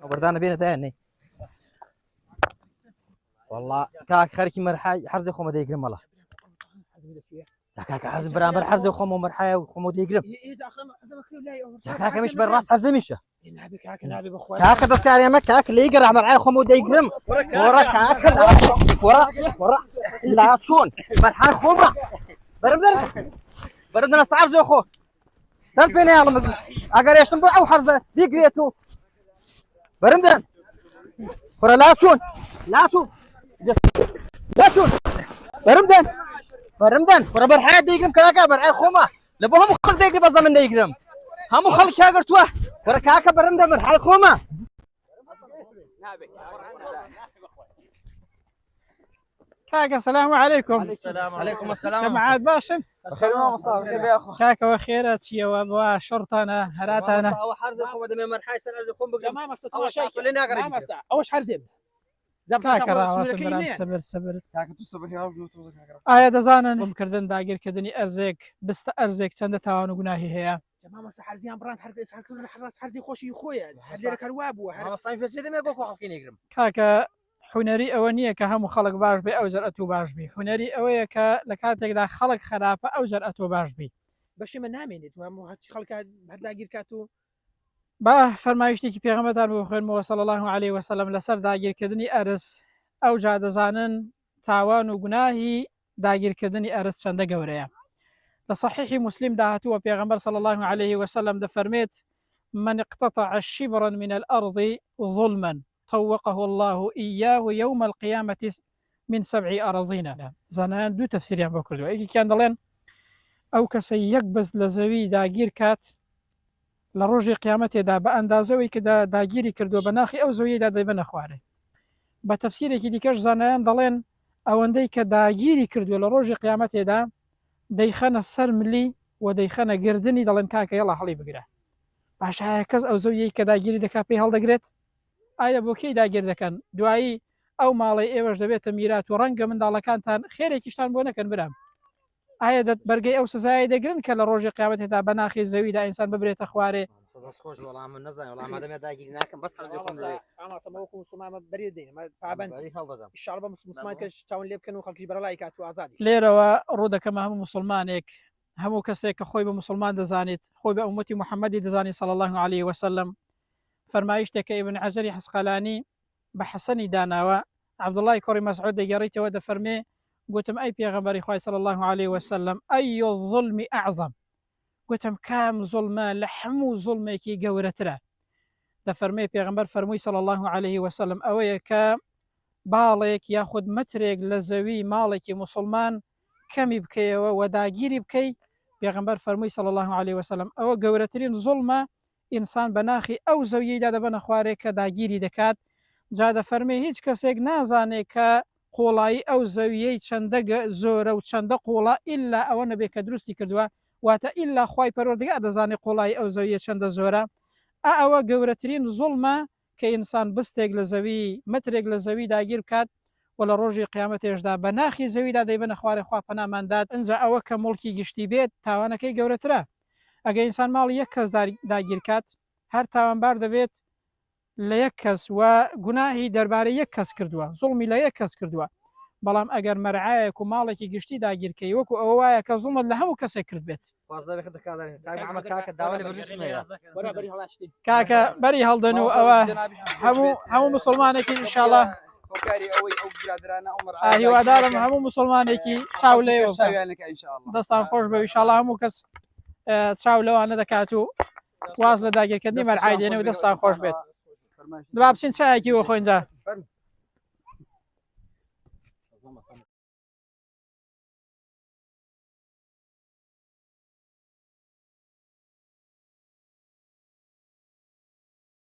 وبردانا بينا تاني والله كاك خاركي مرحاي حرزي خو ما ديقرم والله كاك حرز برامبر حرزي خو مرحاي وخو ما ديقرم كاك مش براس حرزي مشى كاك تسكاري ما كاك اللي يقرا مرحاي خو ما ديقرم ورا كاك ورا لا شون مرحاي خو بردنا حرزي خو سلفيني يلا اگر يشتم بو حرزه ديقريتو برندن ورا لا شون برمدن ورا برحاي ديقرم كاكا برحاي خوما لبوهم خل ديقري بزا من ديقرم هم خل شاقر توه ورا كاكا برمدن برحاي خوما كاكا السلام عليكم. عليكم السلام جماعات باشن بخير ما مصاب كيف يا اخو كاكا وخيرات شي وابوا شرطنا هراتنا او حرز خوما دم مرحاي سن ارز خوم بقرم ما اول شيء خليني اقرب ما اوش حرزم كاكا راوس برام سبر كاكا تصبح يا وجو توزك آية دزانن بمكردن داگیر کردنی ارزك بست ارزك چند تاوان و گناهی هيا جماعة مس حرزيان بران حرزي خوشي خويا حرزي كرواب ما مستعين في سيدي ما يقول خو حكيني يقرم كاكا حونەری ئەوە نییە کە هەموو خەڵک باش بێ ئەو جەر ئەتوو باش بی حونەری ئەوەیە کە لە کاتێکدا خەڵک خراپە ئەو جەر ئەتۆ باش بی بەشی من نامێنێت و خەڵک هەرداگیر کات و با فەرمایشتێکی پێغەمبەرتان بۆ خوێنمەوە صلی الله عليه وسلم لەسەر داگیرکردنی ئەرز ئەو جا دەزانن تاوان و گوناهی داگیرکردنی ئەرز چەندە گەورەیە لە صحیحی مسلم داهاتووە پێغەمبەر صلی الله عليه وسلم دەفەرمێت من اقتطع شبرا من الأرض ظلما طوقه الله إياه يوم القيامة من 7 أراضين زانان دو تفسير عن بكردوا إيكي كان دلين أو كسي يكبز لزوي داگير كات لروجي قيامته دا بأندازوي كدا داگيري كردوا بناخي أو زوي دا دايبن خواري بتفسير كي ديكاش زانان دلين أو اندي كداگيري كردوا لروجي قيامته دا ديخنا سرملي وديخنا قردني دلين كاكا يلا حلي بقرا باش هكذا أو زوي كداگيري دكا بي هل دقريت ئایا بۆ کەی داگیر دەکەن دوایی ئەو ماڵی ئێوەش دەبێتە میرات و ڕەنگە منداڵەکانتان خێرێکیشتان بۆ نەکەن برام ئایا بەرگەی ئەو سزای دەگرن کە لە ڕۆژی قیامەتێدا بەناخی زەویدا ئینسان ببرێتە خوارێ خۆش وەڵام من نەزانم وەڵام مادەمێ داگیر ناکەم بەس حەرزی خۆم ئاماتەمەوەکو مسلمانمە بەرێ دێنێ پابەند ئینشاءڵڵا بە مسلمان کەس چاون لێ بکەن و خەڵکی بەرەڵای کات و ئازادی لێرەوە ڕوو دەکەمە هەموو مسلمانێک هەموو کەسێک کە خۆی بە مسلمان دەزانێت خۆی بە ئومەتی محەممەدی دەزانی صلی الله عليه وسلم فەرمایشتێکە ئیبن عەجەری حەسقەلانی بە حەسەنی داناوە عەبدوڵڵای کوڕی مەسعود دەگەڕێتەوە دەفەرمێ گوتم ئەی پێغەمبەری خوای صلی الله عليه وسلم ئەی الظلم ئەعظم گوتم کام زوڵمە لە هەموو زوڵمێکی گەورەترە دەفەرمێ پێغەمبەر فەرمووی صلی الله عليه وسلم ئەوەیە کە باڵێک یاخود مەترێک لە زەوی ماڵێکی مسلمان کەمی بکەیەوە و داگیری بکەی پێغەمبەر فەرمووی صلی الله عليه وسلم ئەوە گەورەترین زوڵمە ئینسان بەناخی ئەو زەویەیدا دەبەنە خوارێک کە داگیری دەکات جا دەفەرمێ هیچ کەسێک نازانێت کە قوڵایی ئەو زەویەی چەندە زۆرە و چەندە قوڵە ئیلا ئەوە نەبێ کە دروستی کردووە واتە ئیلا خوای پەروەردگار دەزانێت قوڵایی ئەو زەویە چەندە زۆرە ئەوە گەورەترین زوڵمە کە ئینسان بستێک لە زەوی مترێک لە زەوی داگیر بکات و لە ڕۆژی قیامەتێشدا بە ناخی زەویدا دەیبەنە خوارێ خوا پەناماندات ئەنجا ئەوە کە مڵکی گشتی بێت تاوانەکەی گەورەترە ئەگە ئینسان ماڵی یەک کەس داگیر کات هەر تاوانبار دەبێت لە یەک کەس و گوناهی دەربارەی یەک کەس کردووە زوڵمی لە یەک کەس کردووە بەڵام ئەگەر مەرعایەک و ماڵێکی گشتی داگیرکەی وەکو ئەوە وایە کە زوڵمت لە هەموو کەسێک کرد بێت کاکە بەری هەڵدەن و ئەوە هەموو مسلمانێکی ئینشاڵڵا هیوادارم هەموو مسلمانێکی چاو لێ دەستان خۆش بە ئینشاڵڵا هەموو کەس چاو لەوانە دەکات و واز لە داگیرکردنی مەرعای دێنێ و دەستان خۆش بێت دوا بچین چایەکی وە خۆینجا